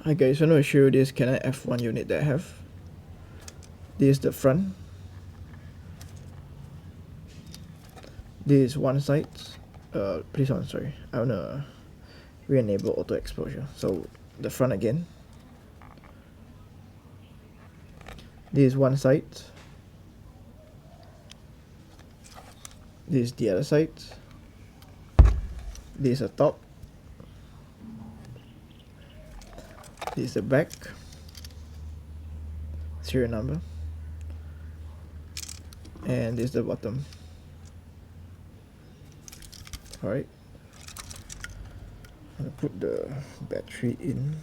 Hi guys, I'm going to show you this Canon F-1 unit that I have. This is the front. This is one side. Please on, sorry. I want to re-enable auto exposure. So the front again. This is one side. This is the other side. This is the top. This is the back. Serial number. And this is the bottom. Alright. I'm gonna put the battery in.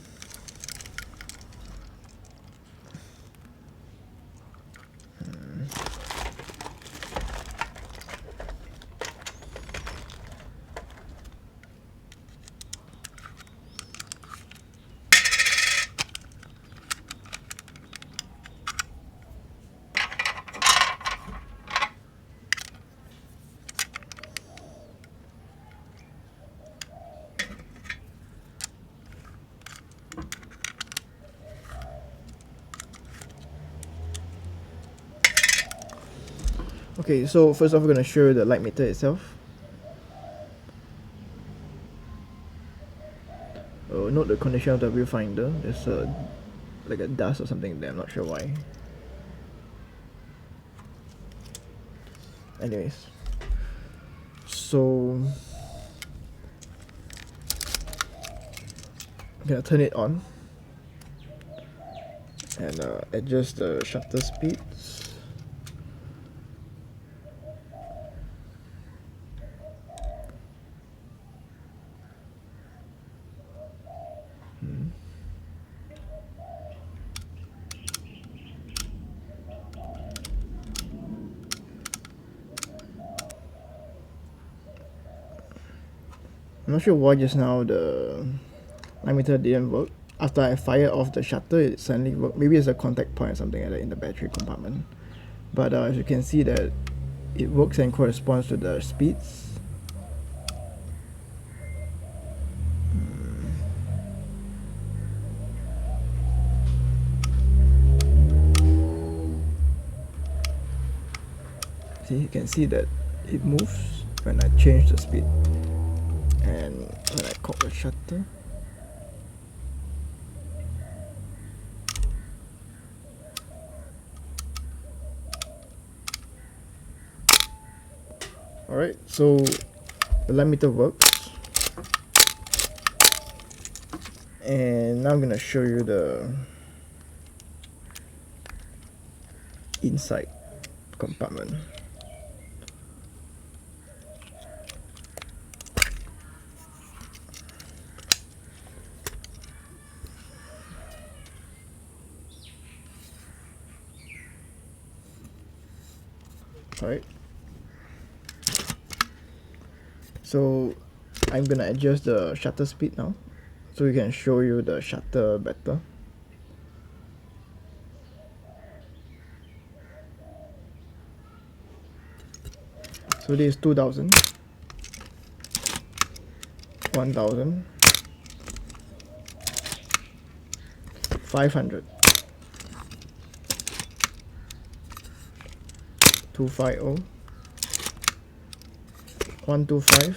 Okay, so first off, we're going to show you the light meter itself. Note the condition of the viewfinder. There's like a dust or something there, I'm not sure why. Anyways, so I'm gonna turn it on and adjust the shutter speeds. I'm not sure why just now the light meter didn't work. After I fired off the shutter, it suddenly worked. Maybe it's a contact point or something like that in the battery compartment. But as you can see that it works and corresponds to the speeds. See, you can see that it moves when I change the speed. And when I cock the shutter, alright, so the light meter works. And now I'm gonna show you the inside compartment. Alright, so I'm gonna adjust the shutter speed now so we can show you the shutter better. So this is 2000, 1000, 500, 250, 125,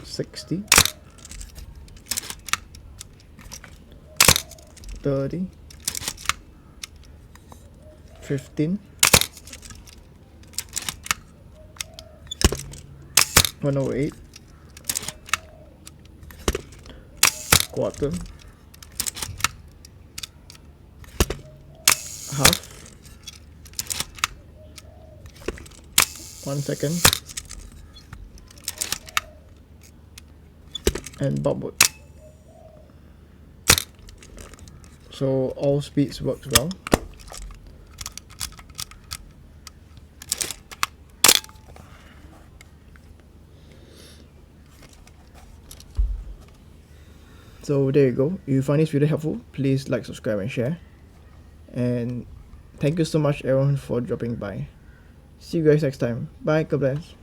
60, 30, 15, 108, quarter, half, 1 second, and bubble. So all speeds works well. So there you go. If you find this video helpful, please like, subscribe and share. And thank you so much everyone for dropping by. See you guys next time. Bye, God bless.